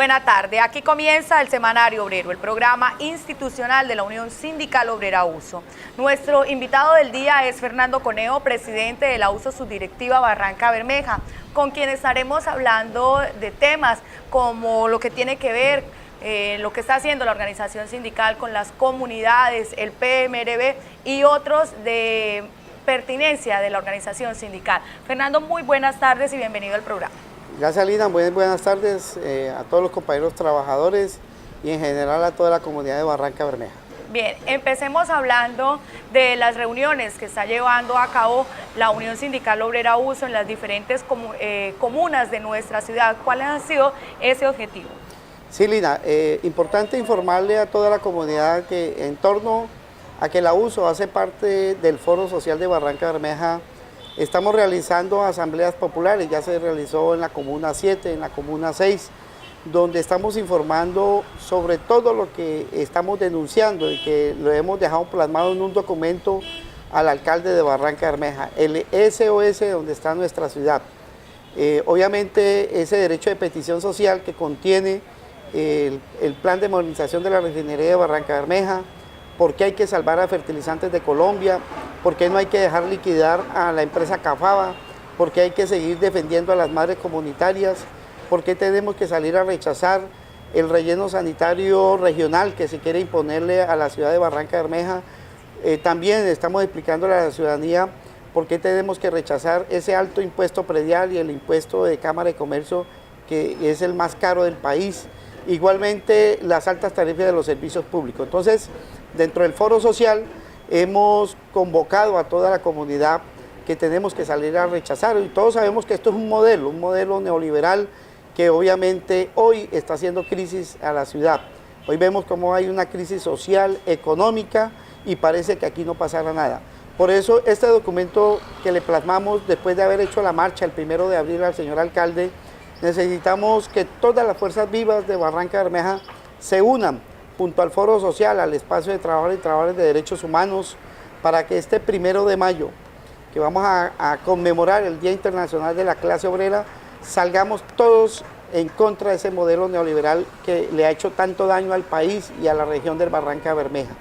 buena tarde. Aquí comienza el Semanario Obrero, el programa institucional de la Unión Sindical Obrera USO. Nuestro invitado del día es Fernando Coneo, presidente de la USO Subdirectiva Barranca Bermeja, con quien estaremos hablando de temas como lo que tiene que ver lo que está haciendo la organización sindical con las comunidades, el PMRB y otros de pertinencia de la organización sindical. Fernando, muy buenas tardes y bienvenido al programa. Gracias, Lina. Buenas tardes a todos los compañeros trabajadores y en general a toda la comunidad de Barranca Bermeja. Bien, empecemos hablando de las reuniones que está llevando a cabo la Unión Sindical Obrera USO en las diferentes comunas de nuestra ciudad. ¿Cuál ha sido ese objetivo? Sí, Lina, importante informarle a toda la comunidad que en torno a que la USO hace parte del Foro Social de Barranca Bermeja, estamos realizando asambleas populares. Ya se realizó en la Comuna 7, en la Comuna 6, donde estamos informando sobre todo lo que estamos denunciando y que lo hemos dejado plasmado en un documento al alcalde de Barranca Bermeja, el SOS donde está nuestra ciudad. Obviamente ese derecho de petición social que contiene el plan de modernización de la refinería de Barranca Bermeja, por qué hay que salvar a Fertilizantes de Colombia, por qué no hay que dejar liquidar a la empresa Cafaba, por qué hay que seguir defendiendo a las madres comunitarias, por qué tenemos que salir a rechazar el relleno sanitario regional que se quiere imponerle a la ciudad de Barranca Bermeja. También estamos explicando a la ciudadanía por qué tenemos que rechazar ese alto impuesto predial y el impuesto de Cámara de Comercio, que es el más caro del país. Igualmente las altas tarifas de los servicios públicos. Entonces, dentro del foro social hemos convocado a toda la comunidad que tenemos que salir a rechazar, y todos sabemos que esto es un modelo neoliberal que obviamente hoy está haciendo crisis a la ciudad. Hoy vemos cómo hay una crisis social, económica, y parece que aquí no pasará nada. Por eso este documento que le plasmamos después de haber hecho la marcha el 1 de abril al señor alcalde, necesitamos que todas las fuerzas vivas de Barranca Bermeja se unan junto al Foro Social, al espacio de trabajadores y trabajadoras de derechos humanos, para que este 1 de mayo, que vamos a conmemorar el Día Internacional de la Clase Obrera, salgamos todos en contra de ese modelo neoliberal que le ha hecho tanto daño al país y a la región del Barranca Bermeja.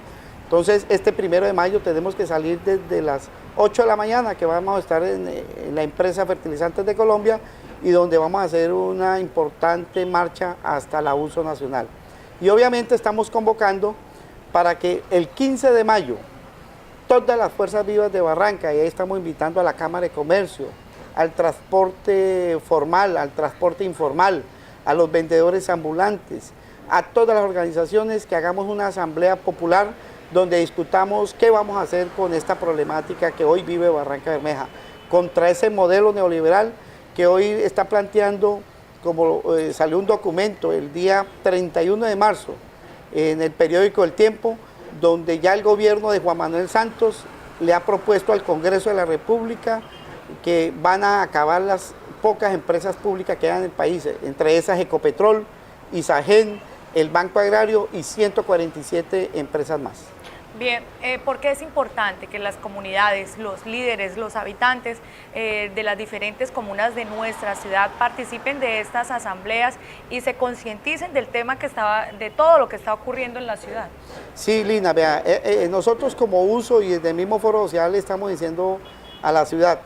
Entonces, este 1 de mayo tenemos que salir desde las 8 de la mañana, que vamos a estar en la empresa Fertilizantes de Colombia, y donde vamos a hacer una importante marcha hasta la USO Nacional. Y obviamente estamos convocando para que el 15 de mayo todas las fuerzas vivas de Barranca, y ahí estamos invitando a la Cámara de Comercio, al transporte formal, al transporte informal, a los vendedores ambulantes, a todas las organizaciones, que hagamos una asamblea popular donde discutamos qué vamos a hacer con esta problemática que hoy vive Barranca Bermeja, contra ese modelo neoliberal que hoy está planteando, como salió un documento el día 31 de marzo en el periódico El Tiempo, donde ya el gobierno de Juan Manuel Santos le ha propuesto al Congreso de la República que van a acabar las pocas empresas públicas que hay en el país, entre esas Ecopetrol, Isagen, el Banco Agrario y 147 empresas más. Bien, ¿por qué es importante que las comunidades, los líderes, los habitantes de las diferentes comunas de nuestra ciudad participen de estas asambleas y se concienticen del tema de todo lo que está ocurriendo en la ciudad? Sí, Lina, vea, nosotros como USO y desde el mismo Foro Social estamos diciendo a la ciudad,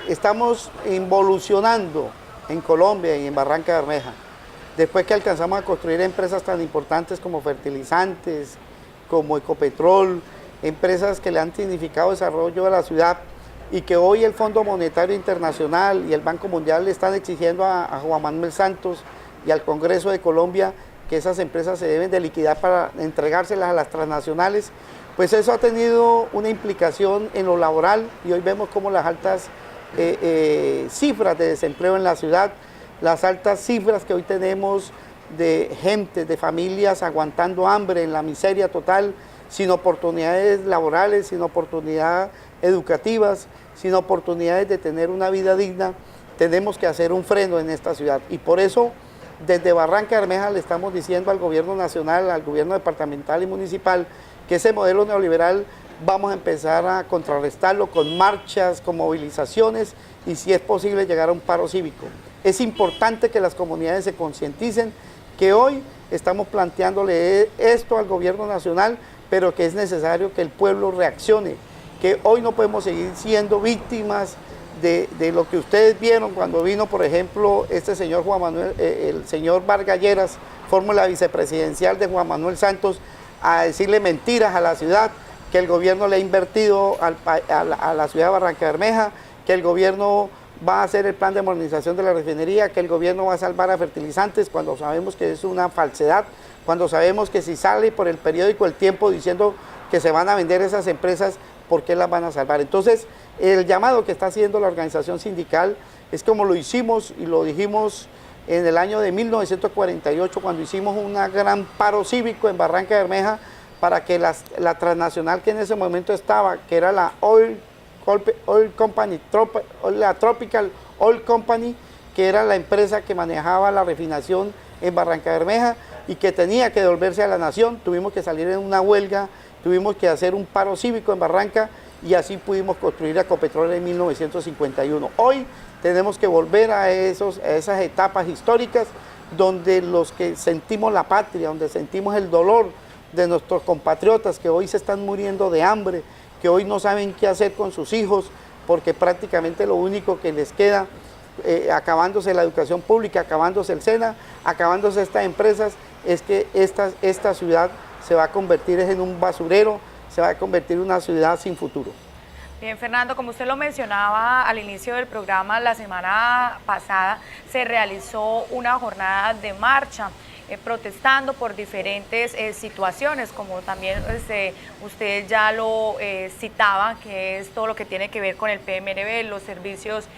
estamos involucionando en Colombia y en Barranca Bermeja. Después que alcanzamos a construir empresas tan importantes como Fertilizantes, como Ecopetrol, empresas que le han significado desarrollo a la ciudad, y que hoy el Fondo Monetario Internacional y el Banco Mundial le están exigiendo a Juan Manuel Santos y al Congreso de Colombia que esas empresas se deben de liquidar para entregárselas a las transnacionales, pues eso ha tenido una implicación en lo laboral, y hoy vemos como las altas cifras de desempleo en la ciudad, las altas cifras que hoy tenemos de gente, de familias aguantando hambre en la miseria total, sin oportunidades laborales, sin oportunidades educativas, sin oportunidades de tener una vida digna. Tenemos que hacer un freno en esta ciudad, y por eso desde Barranca Bermeja le estamos diciendo al gobierno nacional, al gobierno departamental y municipal, que ese modelo neoliberal vamos a empezar a contrarrestarlo con marchas, con movilizaciones, y si es posible llegar a un paro cívico. Es importante que las comunidades se concienticen que hoy estamos planteándole esto al gobierno nacional, pero que es necesario que el pueblo reaccione, que hoy no podemos seguir siendo víctimas de lo que ustedes vieron cuando vino, por ejemplo, este señor Juan Manuel, el señor Vargas Lleras, fórmula vicepresidencial de Juan Manuel Santos, a decirle mentiras a la ciudad, que el gobierno le ha invertido a la ciudad de Barranca Bermeja, que el gobierno va a hacer el plan de modernización de la refinería, que el gobierno va a salvar a fertilizantes, cuando sabemos que es una falsedad, cuando sabemos que si sale por el periódico El Tiempo diciendo que se van a vender esas empresas, ¿por qué las van a salvar? Entonces, el llamado que está haciendo la organización sindical es como lo hicimos y lo dijimos en el año de 1948, cuando hicimos un gran paro cívico en Barranca Bermeja para que la transnacional que en ese momento estaba, que era la la Tropical Oil Company, que era la empresa que manejaba la refinación en Barranca Bermeja y que tenía que devolverse a la nación, tuvimos que salir en una huelga, tuvimos que hacer un paro cívico en Barranca y así pudimos construir Ecopetrol en 1951. Hoy tenemos que volver a esas etapas históricas donde los que sentimos la patria, donde sentimos el dolor de nuestros compatriotas que hoy se están muriendo de hambre, que hoy no saben qué hacer con sus hijos, porque prácticamente lo único que les queda, acabándose la educación pública, acabándose el SENA, acabándose estas empresas, es que esta ciudad se va a convertir en un basurero, se va a convertir en una ciudad sin futuro. Bien, Fernando, como usted lo mencionaba al inicio del programa, la semana pasada se realizó una jornada de marcha protestando por diferentes situaciones, como también usted ya lo citaba, que es todo lo que tiene que ver con el PMRB, los servicios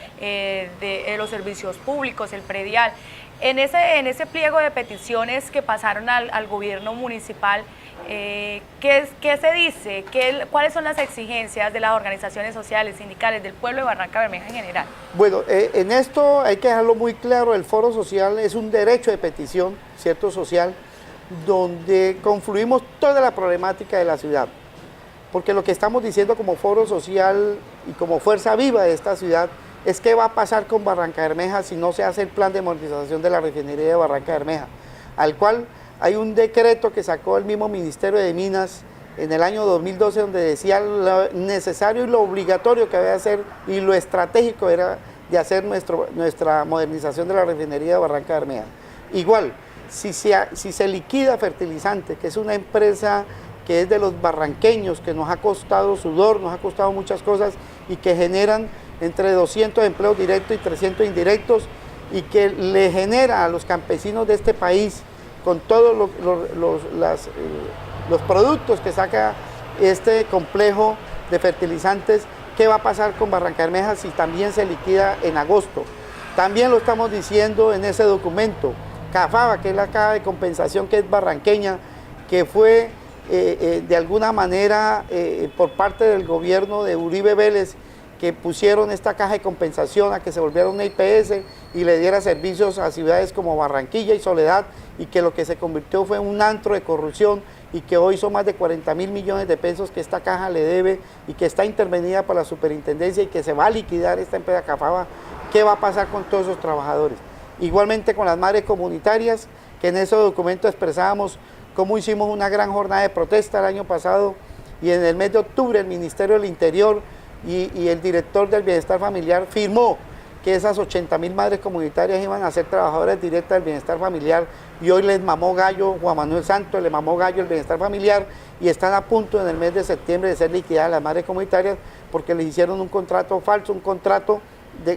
los servicios públicos, el predial. En ese pliego de peticiones que pasaron al gobierno municipal, ¿qué se dice? ¿Cuáles son las exigencias de las organizaciones sociales, sindicales, del pueblo de Barranca Bermeja en general? Bueno, en esto hay que dejarlo muy claro, el foro social es un derecho de petición, cierto social, donde confluimos toda la problemática de la ciudad. Porque lo que estamos diciendo como foro social y como fuerza viva de esta ciudad es qué va a pasar con Barranca Bermeja si no se hace el plan de modernización de la refinería de Barranca Bermeja, al cual hay un decreto que sacó el mismo Ministerio de Minas en el año 2012 donde decía lo necesario y lo obligatorio que había de hacer y lo estratégico era de hacer nuestra modernización de la refinería de Barranca Bermeja. Igual, si se liquida Fertilizante, que es una empresa que es de los barranqueños, que nos ha costado sudor, nos ha costado muchas cosas y que generan entre 200 empleos directos y 300 indirectos y que le genera a los campesinos de este país con todos los productos que saca este complejo de fertilizantes, ¿qué va a pasar con Barranca Bermeja si también se liquida en agosto? También lo estamos diciendo en ese documento. CAFABA, que es la caja de compensación que es barranqueña, que fue de alguna manera por parte del gobierno de Uribe Vélez, que pusieron esta caja de compensación a que se volviera una IPS y le diera servicios a ciudades como Barranquilla y Soledad, y que lo que se convirtió fue un antro de corrupción y que hoy son más de 40.000 millones de pesos que esta caja le debe y que está intervenida por la superintendencia y que se va a liquidar esta empresa CAFABA. ¿Qué va a pasar con todos esos trabajadores? Igualmente con las madres comunitarias, que en ese documento expresábamos cómo hicimos una gran jornada de protesta el año pasado y en el mes de octubre el Ministerio del Interior y el director del Bienestar Familiar firmó que esas 80.000 madres comunitarias iban a ser trabajadoras directas del Bienestar Familiar y hoy les mamó gallo Juan Manuel Santos, le mamó gallo el Bienestar Familiar y están a punto en el mes de septiembre de ser liquidadas las madres comunitarias porque les hicieron un contrato falso, un contrato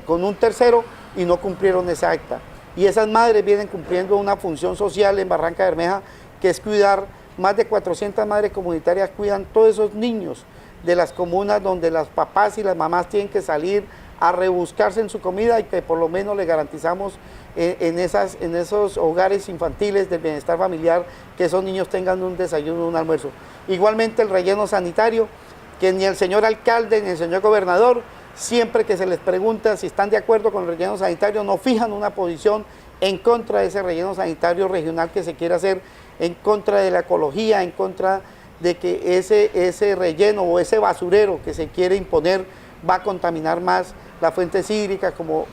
con un tercero y no cumplieron esa acta. Y esas madres vienen cumpliendo una función social en Barranca Bermeja que es cuidar, más de 400 madres comunitarias cuidan todos esos niños de las comunas donde las papás y las mamás tienen que salir a rebuscarse en su comida y que por lo menos le garantizamos en esos hogares infantiles del Bienestar Familiar que esos niños tengan un desayuno, un almuerzo. Igualmente el relleno sanitario, que ni el señor alcalde ni el señor gobernador, siempre que se les pregunta si están de acuerdo con el relleno sanitario, no fijan una posición en contra de ese relleno sanitario regional que se quiere hacer, en contra de la ecología, en contra de que ese relleno o ese basurero que se quiere imponer va a contaminar más las fuentes hídricas como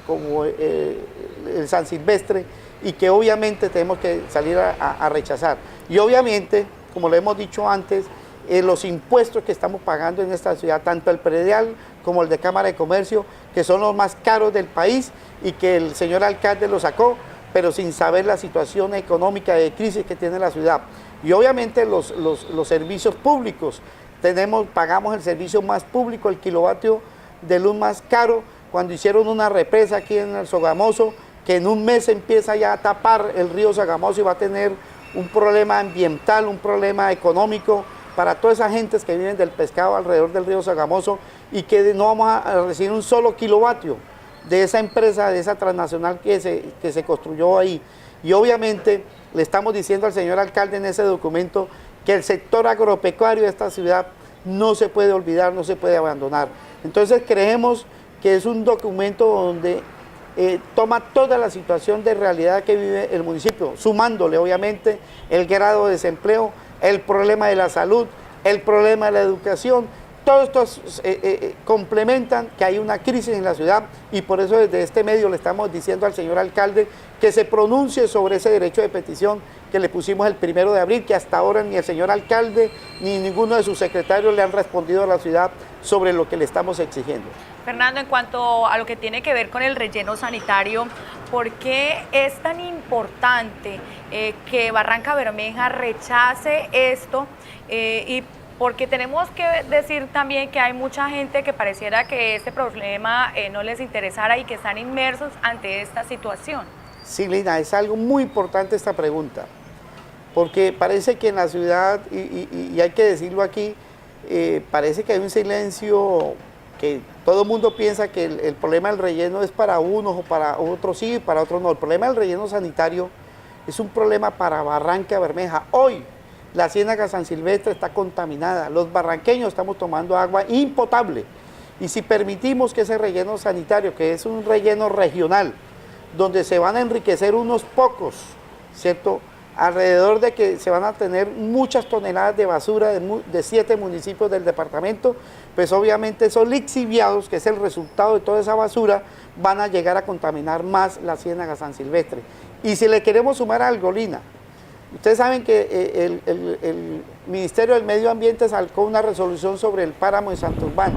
el San Silvestre y que obviamente tenemos que salir a rechazar. Y obviamente, como lo hemos dicho antes, los impuestos que estamos pagando en esta ciudad, tanto el predial como el de Cámara de Comercio, que son los más caros del país y que el señor alcalde lo sacó, pero sin saber la situación económica de crisis que tiene la ciudad. Y obviamente los servicios públicos, pagamos el servicio más público, el kilovatio de luz más caro, cuando hicieron una represa aquí en el Sogamoso, que en un mes empieza ya a tapar el río Sogamoso y va a tener un problema ambiental, un problema económico para todas esas gentes que viven del pescado alrededor del río Sogamoso y que no vamos a recibir un solo kilovatio de esa empresa, de esa transnacional que se construyó ahí. Y obviamente le estamos diciendo al señor alcalde en ese documento que el sector agropecuario de esta ciudad no se puede olvidar, no se puede abandonar. Entonces creemos que es un documento donde toma toda la situación de realidad que vive el municipio, sumándole obviamente el grado de desempleo, el problema de la salud, el problema de la educación. Todos estos complementan que hay una crisis en la ciudad y por eso desde este medio le estamos diciendo al señor alcalde que se pronuncie sobre ese derecho de petición que le pusimos el 1 de abril, que hasta ahora ni el señor alcalde ni ninguno de sus secretarios le han respondido a la ciudad sobre lo que le estamos exigiendo. Fernando, en cuanto a lo que tiene que ver con el relleno sanitario, ¿por qué es tan importante que Barranca Bermeja rechace esto? Porque tenemos que decir también que hay mucha gente que pareciera que este problema no les interesara y que están inmersos ante esta situación. Sí, Lina, es algo muy importante esta pregunta, porque parece que en la ciudad, y hay que decirlo aquí, parece que hay un silencio, que todo el mundo piensa que el problema del relleno es para unos o para otros sí, para otros no. El problema del relleno sanitario es un problema para Barranca Bermeja. Hoy la ciénaga San Silvestre está contaminada, los barranqueños estamos tomando agua impotable y si permitimos que ese relleno sanitario, que es un relleno regional, donde se van a enriquecer unos pocos, ¿cierto?, alrededor de que se van a tener muchas toneladas de basura de 7 municipios del departamento, pues obviamente esos lixiviados, que es el resultado de toda esa basura, van a llegar a contaminar más la ciénaga San Silvestre. Y si le queremos sumar algo, Lina, ustedes saben que el Ministerio del Medio Ambiente sacó una resolución sobre el páramo de Santurbán,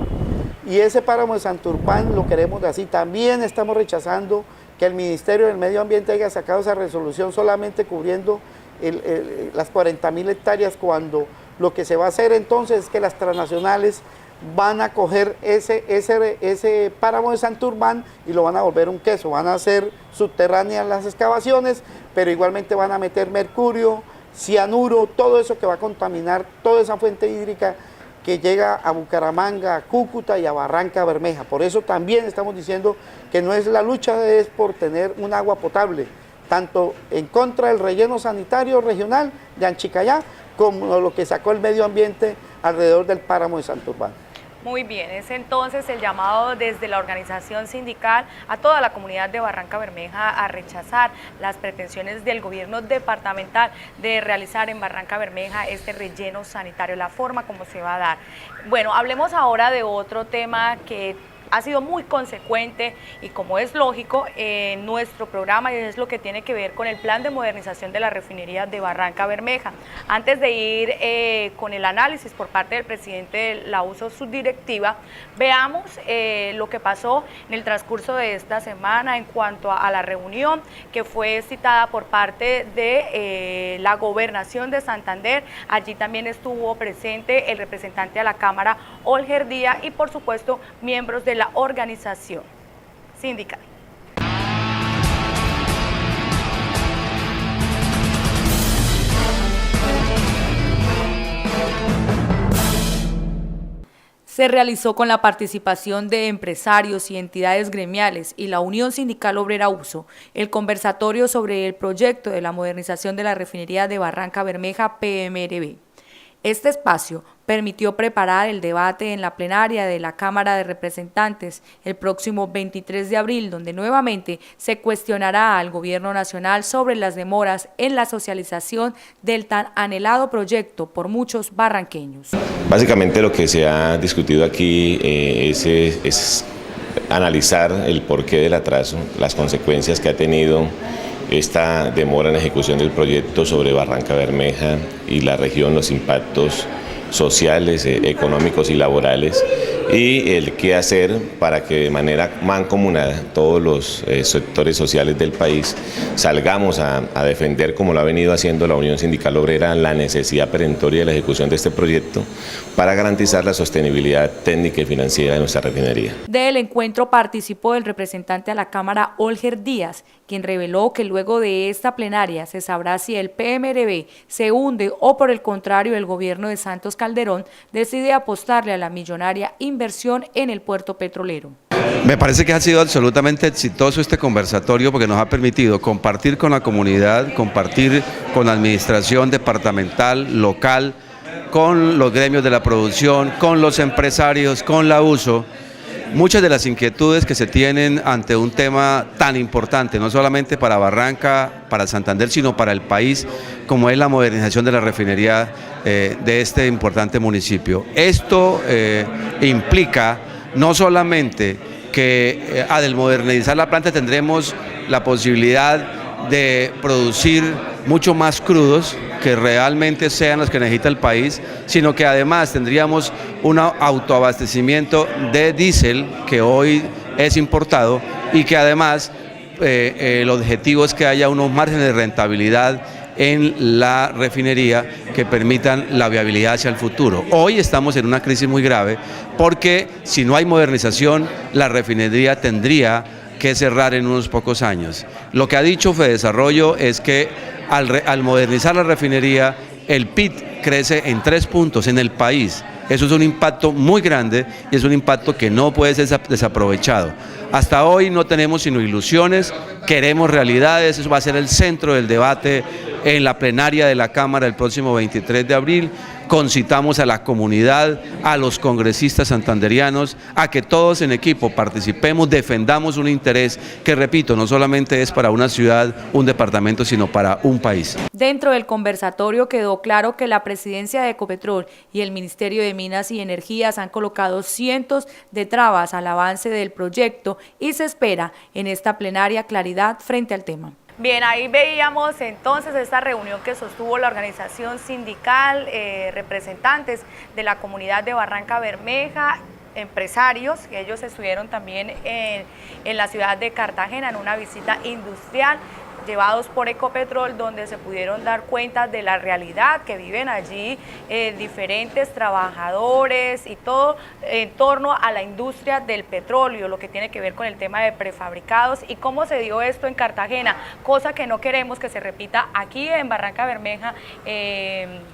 y ese páramo de Santurbán lo queremos de así. También estamos rechazando que el Ministerio del Medio Ambiente haya sacado esa resolución solamente cubriendo las 40.000 hectáreas, cuando lo que se va a hacer entonces es que las transnacionales van a coger ese páramo de Santurbán y lo van a volver un queso, van a hacer subterráneas las excavaciones, pero igualmente van a meter mercurio, cianuro, todo eso que va a contaminar toda esa fuente hídrica que llega a Bucaramanga, a Cúcuta y a Barranca Bermeja. Por eso también estamos diciendo que no es la lucha, es por tener un agua potable, tanto en contra del relleno sanitario regional de Anchicayá, como lo que sacó el medio ambiente alrededor del páramo de Santurbán. Muy bien, es entonces el llamado desde la organización sindical a toda la comunidad de Barranca Bermeja a rechazar las pretensiones del gobierno departamental de realizar en Barranca Bermeja este relleno sanitario, la forma como se va a dar. Bueno, hablemos ahora de otro tema que ha sido muy consecuente y, como es lógico, en nuestro programa, y es lo que tiene que ver con el plan de modernización de la refinería de Barranca Bermeja. Antes de ir con el análisis por parte del presidente de la USO subdirectiva, veamos lo que pasó en el transcurso de esta semana en cuanto a la reunión que fue citada por parte de la Gobernación de Santander. Allí también estuvo presente el representante a la Cámara, Olger Díaz, y por supuesto miembros de la organización sindical. Se realizó con la participación de empresarios y entidades gremiales y la Unión Sindical Obrera USO el conversatorio sobre el proyecto de la modernización de la refinería de Barranca Bermeja PMRB. Este espacio permitió preparar el debate en la plenaria de la Cámara de Representantes el próximo 23 de abril, donde nuevamente se cuestionará al Gobierno Nacional sobre las demoras en la socialización del tan anhelado proyecto por muchos barranqueños. Básicamente lo que se ha discutido aquí es analizar el porqué del atraso, las consecuencias que ha tenido esta demora en ejecución del proyecto sobre Barranca Bermeja y la región, los impactos sociales, económicos y laborales, y el qué hacer para que de manera mancomunada todos los sectores sociales del país salgamos a defender, como lo ha venido haciendo la Unión Sindical Obrera, la necesidad perentoria de la ejecución de este proyecto para garantizar la sostenibilidad técnica y financiera de nuestra refinería. Del encuentro participó el representante a la Cámara, Olger Díaz, quien reveló que luego de esta plenaria se sabrá si el PMRB se hunde o, por el contrario, el gobierno de Santos Calderón decide apostarle a la millonaria inversión en el puerto petrolero. Me parece que ha sido absolutamente exitoso este conversatorio porque nos ha permitido compartir con la comunidad, compartir con la administración departamental, local, con los gremios de la producción, con los empresarios, con la USO, muchas de las inquietudes que se tienen ante un tema tan importante, no solamente para Barranca, para Santander, sino para el país, como es la modernización de la refinería de este importante municipio. Esto implica no solamente que al modernizar la planta tendremos la posibilidad de producir mucho más crudos, que realmente sean los que necesita el país, sino que además tendríamos un autoabastecimiento de diésel que hoy es importado y que además el objetivo es que haya unos márgenes de rentabilidad en la refinería que permitan la viabilidad hacia el futuro. Hoy estamos en una crisis muy grave porque si no hay modernización, la refinería tendría que cerrar en unos pocos años. Lo que ha dicho Fedesarrollo es que al modernizar la refinería, el PIB crece en 3 puntos en el país. Eso es un impacto muy grande y es un impacto que no puede ser desaprovechado. Hasta hoy no tenemos sino ilusiones, queremos realidades, eso va a ser el centro del debate en la plenaria de la Cámara el próximo 23 de abril. Concitamos a la comunidad, a los congresistas santanderianos, a que todos en equipo participemos, defendamos un interés que, repito, no solamente es para una ciudad, un departamento, sino para un país. Dentro del conversatorio quedó claro que la presidencia de Ecopetrol y el Ministerio de Minas y Energías han colocado cientos de trabas al avance del proyecto y se espera en esta plenaria claridad frente al tema. Bien, ahí veíamos entonces esta reunión que sostuvo la organización sindical, representantes de la comunidad de Barranca Bermeja, empresarios, que ellos estuvieron también en la ciudad de Cartagena en una visita industrial, llevados por Ecopetrol, donde se pudieron dar cuenta de la realidad que viven allí diferentes trabajadores y todo en torno a la industria del petróleo, lo que tiene que ver con el tema de prefabricados y cómo se dio esto en Cartagena, cosa que no queremos que se repita aquí en Barranca Bermeja,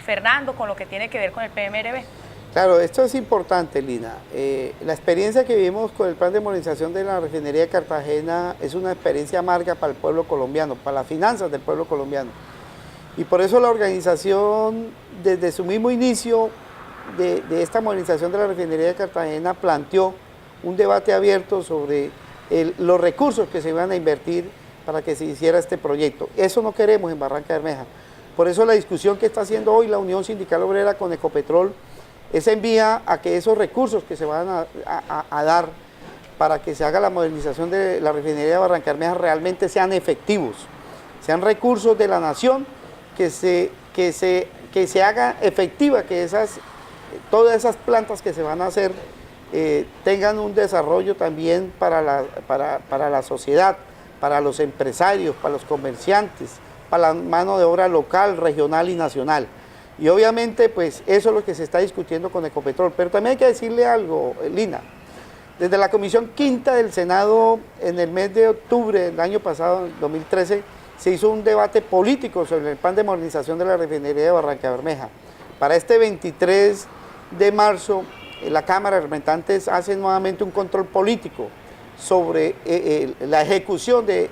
Fernando, con lo que tiene que ver con el PMRB. Claro, esto es importante, Lina. La experiencia que vivimos con el plan de modernización de la refinería de Cartagena es una experiencia amarga para el pueblo colombiano, para las finanzas del pueblo colombiano. Y por eso la organización, desde su mismo inicio de esta modernización de la refinería de Cartagena, planteó un debate abierto sobre los recursos que se iban a invertir para que se hiciera este proyecto. Eso no queremos en Barranca Bermeja. Por eso la discusión que está haciendo hoy la Unión Sindical Obrera con Ecopetrol es en vía a que esos recursos que se van a dar para que se haga la modernización de la refinería de Barranca Bermeja realmente sean efectivos, sean recursos de la nación, que se haga efectiva, que todas esas plantas que se van a hacer tengan un desarrollo también para la sociedad, para los empresarios, para los comerciantes, para la mano de obra local, regional y nacional. Y obviamente, pues eso es lo que se está discutiendo con Ecopetrol. Pero también hay que decirle algo, Lina. Desde la Comisión Quinta del Senado, en el mes de octubre del año pasado, 2013, se hizo un debate político sobre el plan de modernización de la refinería de Barranca Bermeja. Para este 23 de marzo, la Cámara de Representantes hace nuevamente un control político sobre la ejecución de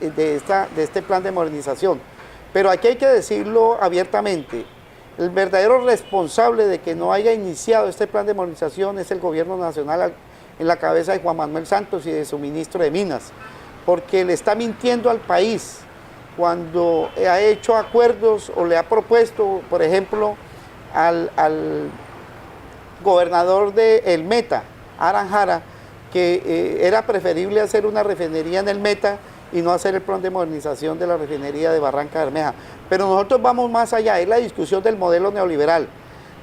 este plan de modernización. Pero aquí hay que decirlo abiertamente. El verdadero responsable de que no haya iniciado este plan de modernización es el gobierno nacional en la cabeza de Juan Manuel Santos y de su ministro de Minas, porque le está mintiendo al país cuando ha hecho acuerdos o le ha propuesto, por ejemplo, al gobernador de El Meta, Aran Jara, que era preferible hacer una refinería en el Meta y no hacer el plan de modernización de la refinería de Barranca Bermeja. Pero nosotros vamos más allá, es la discusión del modelo neoliberal,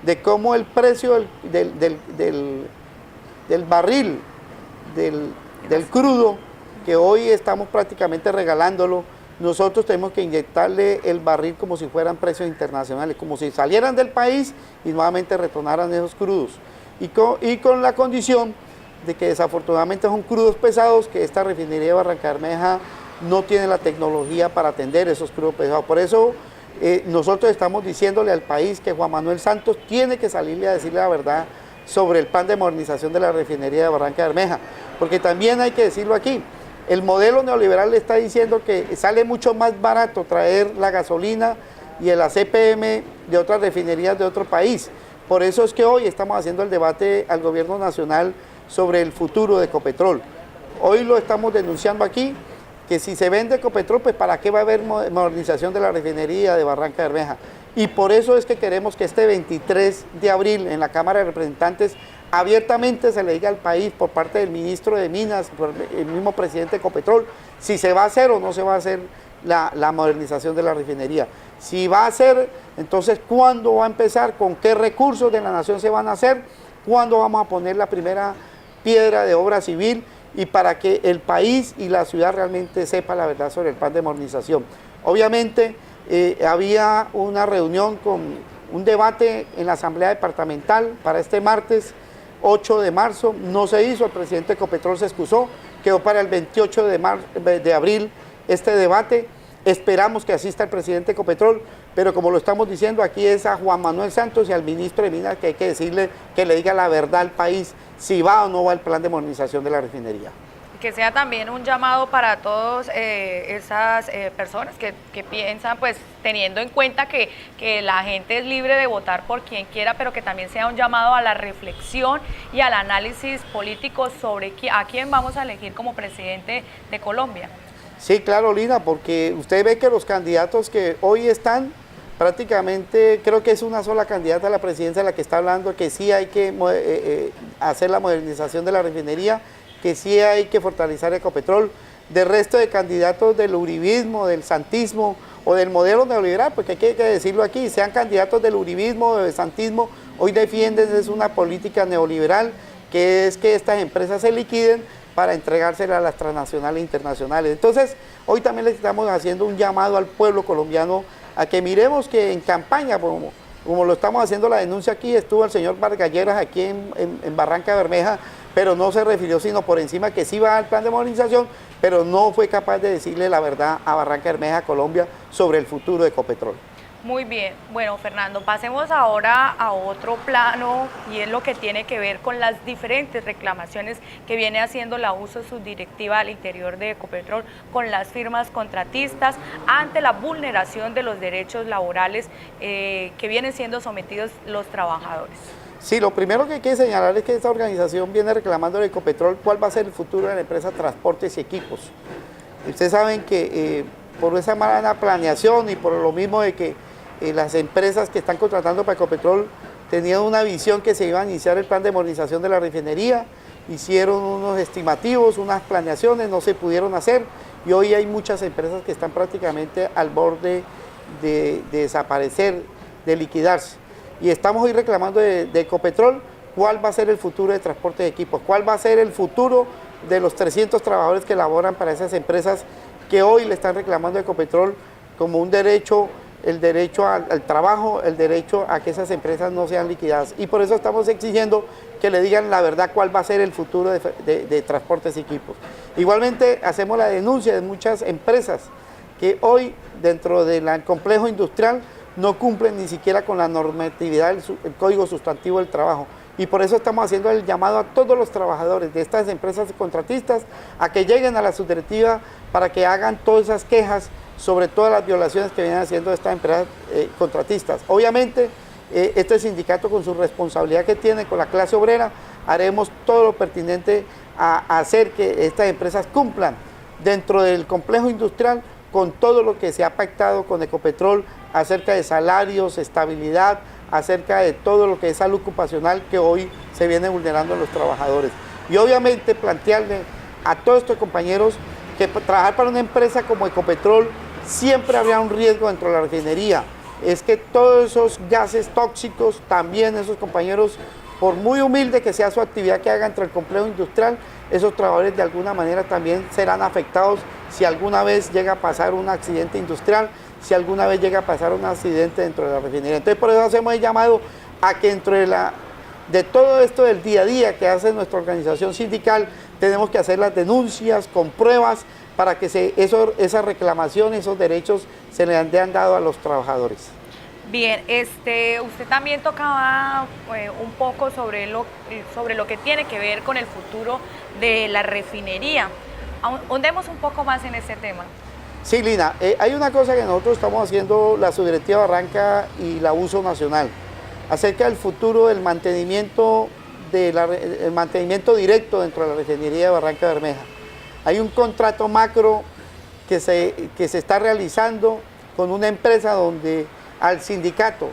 de cómo el precio del barril, del crudo, que hoy estamos prácticamente regalándolo, nosotros tenemos que inyectarle el barril como si fueran precios internacionales, como si salieran del país y nuevamente retornaran esos crudos. Y con la condición de que desafortunadamente son crudos pesados, que esta refinería de Barranca Bermeja no tiene la tecnología para atender esos crudos pesados. Por eso nosotros estamos diciéndole al país que Juan Manuel Santos tiene que salirle a decirle la verdad sobre el plan de modernización de la refinería de Barranca Bermeja, porque también hay que decirlo aquí, el modelo neoliberal le está diciendo que sale mucho más barato traer la gasolina y el ACPM de otras refinerías de otro país. Por eso es que hoy estamos haciendo el debate al gobierno nacional sobre el futuro de Ecopetrol. Hoy lo estamos denunciando aquí, que si se vende Ecopetrol, pues ¿para qué va a haber modernización de la refinería de Barranca Bermeja? Y por eso es que queremos que este 23 de abril en la Cámara de Representantes abiertamente se le diga al país por parte del ministro de Minas, por el mismo presidente de Ecopetrol, si se va a hacer o no se va a hacer la modernización de la refinería. Si va a hacer, entonces ¿cuándo va a empezar? ¿Con qué recursos de la nación se van a hacer? ¿Cuándo vamos a poner la primera piedra de obra civil? Y para que el país y la ciudad realmente sepa la verdad sobre el plan de modernización. Obviamente había una reunión con un debate en la Asamblea Departamental para este martes 8 de marzo, no se hizo, el presidente de Ecopetrol se excusó, quedó para el 28 de abril este debate. Esperamos que asista el presidente de Ecopetrol, pero como lo estamos diciendo, aquí es a Juan Manuel Santos y al ministro de Minas que hay que decirle que le diga la verdad al país si va o no va el plan de modernización de la refinería. Que sea también un llamado para todas esas personas que piensan, pues teniendo en cuenta que la gente es libre de votar por quien quiera, pero que también sea un llamado a la reflexión y al análisis político sobre a quién vamos a elegir como presidente de Colombia. Sí, claro, Lina, porque usted ve que los candidatos que hoy están, prácticamente creo que es una sola candidata a la presidencia la que está hablando que sí hay que hacer la modernización de la refinería, que sí hay que fortalecer Ecopetrol. De resto de candidatos del uribismo, del santismo o del modelo neoliberal, porque hay que decirlo aquí, sean candidatos del uribismo o del santismo, hoy defienden es una política neoliberal, que es que estas empresas se liquiden para entregárselas a las transnacionales e internacionales. Entonces, hoy también le estamos haciendo un llamado al pueblo colombiano a que miremos que en campaña, como lo estamos haciendo la denuncia aquí, estuvo el señor Vargas Lleras aquí en Barranca Bermeja, pero no se refirió sino por encima que sí va al plan de modernización, pero no fue capaz de decirle la verdad a Barranca Bermeja, Colombia, sobre el futuro de Ecopetrol. Muy bien, bueno Fernando, pasemos ahora a otro plano y es lo que tiene que ver con las diferentes reclamaciones que viene haciendo la USO subdirectiva al interior de Ecopetrol con las firmas contratistas ante la vulneración de los derechos laborales que vienen siendo sometidos los trabajadores. Sí, lo primero que hay que señalar es que esta organización viene reclamando de Ecopetrol cuál va a ser el futuro de la empresa Transportes y Equipos. Ustedes saben que por esa mala planeación y por lo mismo de que las empresas que están contratando para Ecopetrol tenían una visión que se iba a iniciar el plan de modernización de la refinería, hicieron unos estimativos, unas planeaciones, no se pudieron hacer y hoy hay muchas empresas que están prácticamente al borde de desaparecer, de liquidarse. Y estamos hoy reclamando de Ecopetrol cuál va a ser el futuro de Transporte de Equipos, cuál va a ser el futuro de los 300 trabajadores que laboran para esas empresas que hoy le están reclamando a Ecopetrol como un derecho, el derecho al trabajo, el derecho a que esas empresas no sean liquidadas. Y por eso estamos exigiendo que le digan la verdad cuál va a ser el futuro de Transportes y Equipos. Igualmente hacemos la denuncia de muchas empresas que hoy dentro del complejo industrial no cumplen ni siquiera con la normatividad del Código Sustantivo del Trabajo. Y por eso estamos haciendo el llamado a todos los trabajadores de estas empresas contratistas a que lleguen a la subdirectiva para que hagan todas esas quejas sobre todas las violaciones que vienen haciendo estas empresas contratistas. Obviamente, este sindicato con su responsabilidad que tiene con la clase obrera, haremos todo lo pertinente a hacer que estas empresas cumplan dentro del complejo industrial con todo lo que se ha pactado con Ecopetrol acerca de salarios, estabilidad, acerca de todo lo que es salud ocupacional que hoy se viene vulnerando a los trabajadores. y obviamente plantearle a todos estos compañeros que trabajar para una empresa como Ecopetrol siempre habría un riesgo dentro de la refinería. Es que todos esos gases tóxicos, también esos compañeros, por muy humilde que sea su actividad que haga entre el complejo industrial, esos trabajadores de alguna manera también serán afectados si alguna vez llega a pasar un accidente industrial, si alguna vez llega a pasar un accidente dentro de la refinería. Entonces por eso hacemos el llamado a que dentro de todo esto del día a día que hace nuestra organización sindical, tenemos que hacer las denuncias con pruebas para que esas reclamaciones, esos derechos se le han dado a los trabajadores. Bien, usted también tocaba un poco sobre lo que tiene que ver con el futuro de la refinería. Ahondemos un poco más en ese tema. Sí, Lina, hay una cosa que nosotros estamos haciendo, la Subdirectiva Barranca y la Uso Nacional, acerca del futuro del mantenimiento, el mantenimiento directo dentro de la refinería de Barranca Bermeja. Hay un contrato macro que se está realizando con una empresa donde al sindicato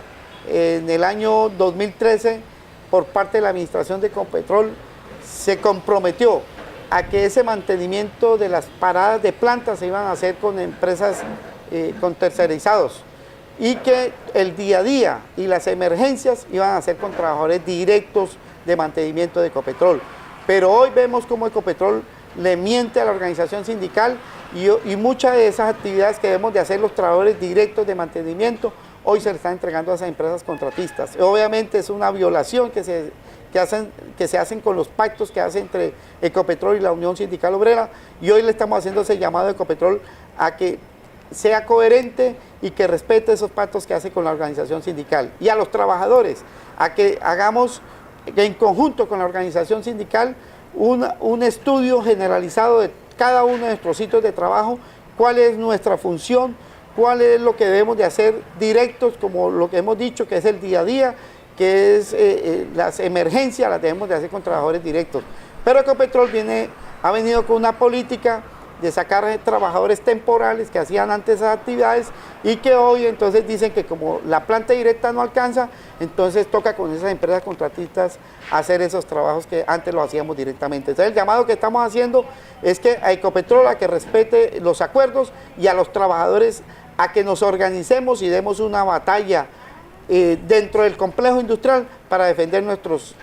en el año 2013 por parte de la administración de Ecopetrol se comprometió a que ese mantenimiento de las paradas de plantas se iban a hacer con empresas, con tercerizados, y que el día a día y las emergencias iban a ser con trabajadores directos de mantenimiento de Ecopetrol. Pero hoy vemos cómo Ecopetrol le miente a la organización sindical y muchas de esas actividades que debemos de hacer los trabajadores directos de mantenimiento, hoy se le están entregando a esas empresas contratistas. Obviamente es una violación que se hacen con los pactos que hace entre Ecopetrol y la Unión Sindical Obrera, y hoy le estamos haciendo ese llamado a Ecopetrol a que sea coherente y que respete esos pactos que hace con la organización sindical, y a los trabajadores a que hagamos en conjunto con la organización sindical un estudio generalizado de cada uno de nuestros sitios de trabajo, cuál es nuestra función, cuál es lo que debemos de hacer directos, como lo que hemos dicho, que es el día a día, que es las emergencias, las debemos de hacer con trabajadores directos. Pero Ecopetrol ha venido con una política de sacar trabajadores temporales que hacían antes esas actividades y que hoy entonces dicen que como la planta directa no alcanza, entonces toca con esas empresas contratistas hacer esos trabajos que antes lo hacíamos directamente. Entonces el llamado que estamos haciendo es que a Ecopetrol a que respete los acuerdos y a los trabajadores a que nos organicemos y demos una batalla dentro del complejo industrial para defender nuestros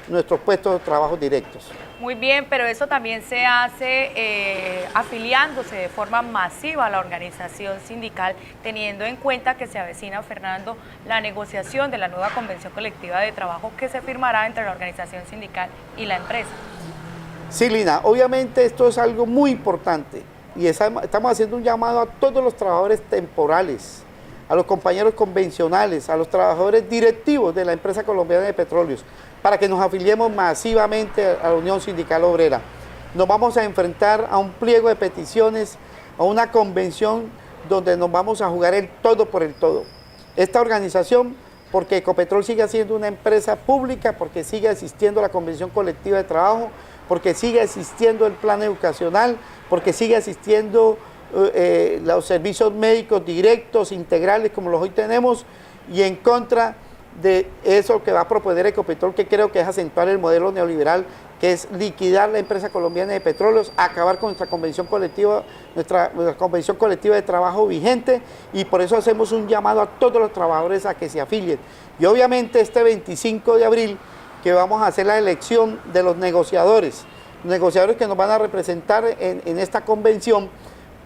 puestos de trabajo directos. Muy bien, pero eso también se hace afiliándose de forma masiva a la organización sindical, teniendo en cuenta que se avecina, Fernando, la negociación de la nueva convención colectiva de trabajo que se firmará entre la organización sindical y la empresa. Sí, Lina, obviamente esto es algo muy importante y estamos haciendo un llamado a todos los trabajadores temporales, a los compañeros convencionales, a los trabajadores directivos de la empresa colombiana de petróleos, para que nos afiliemos masivamente a la Unión Sindical Obrera. Nos vamos a enfrentar a un pliego de peticiones, a una convención donde nos vamos a jugar el todo por el todo. Esta organización, porque Ecopetrol sigue siendo una empresa pública, porque sigue existiendo la convención colectiva de trabajo, porque sigue existiendo el plan educacional, porque sigue existiendo los servicios médicos directos, integrales, como los hoy tenemos, y en contra de eso que va a proponer Ecopetrol, que creo que es acentuar el modelo neoliberal, que es liquidar la empresa colombiana de petróleos, acabar con nuestra convención colectiva de trabajo vigente, y por eso hacemos un llamado a todos los trabajadores a que se afilien. Y obviamente este 25 de abril, que vamos a hacer la elección de los negociadores que nos van a representar en esta convención,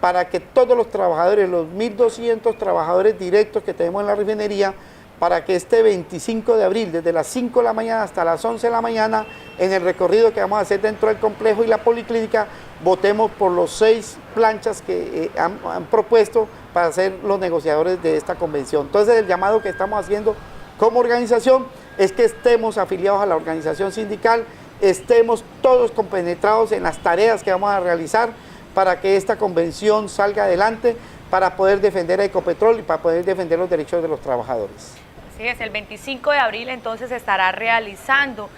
para que todos los trabajadores, los 1.200 trabajadores directos que tenemos en la refinería, para que este 25 de abril, desde las 5 de la mañana hasta las 11 de la mañana, en el recorrido que vamos a hacer dentro del complejo y la policlínica, votemos por los 6 planchas que han propuesto para ser los negociadores de esta convención. Entonces el llamado que estamos haciendo como organización es que estemos afiliados a la organización sindical, estemos todos compenetrados en las tareas que vamos a realizar para que esta convención salga adelante, para poder defender a Ecopetrol y para poder defender los derechos de los trabajadores. Así es, el 25 de abril entonces se estará realizando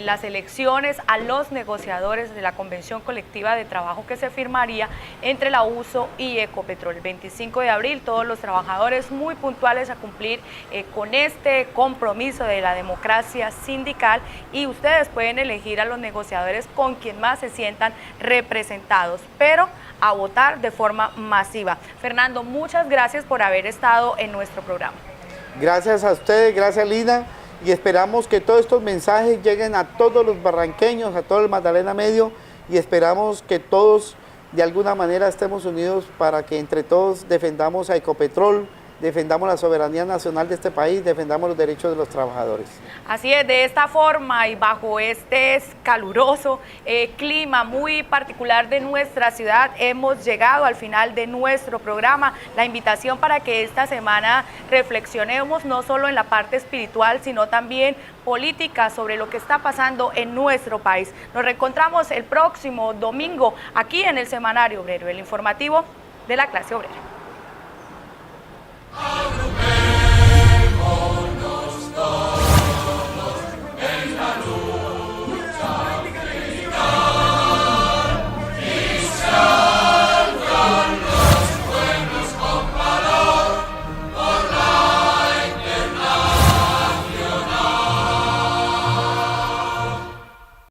las elecciones a los negociadores de la convención colectiva de trabajo que se firmaría entre la USO y Ecopetrol. El 25 de abril todos los trabajadores muy puntuales a cumplir con este compromiso de la democracia sindical, y ustedes pueden elegir a los negociadores con quien más se sientan representados, pero a votar de forma masiva. Fernando, muchas gracias por haber estado en nuestro programa. Gracias a ustedes, gracias Lina, y esperamos que todos estos mensajes lleguen a todos los barranqueños, a todo el Magdalena Medio, y esperamos que todos de alguna manera estemos unidos para que entre todos defendamos a Ecopetrol, defendamos la soberanía nacional de este país, defendamos los derechos de los trabajadores. Así es, de esta forma y bajo este caluroso clima muy particular de nuestra ciudad, hemos llegado al final de nuestro programa. La invitación para que esta semana reflexionemos no solo en la parte espiritual, sino también política sobre lo que está pasando en nuestro país. Nos reencontramos el próximo domingo aquí en el Semanario Obrero, el informativo de la clase obrera.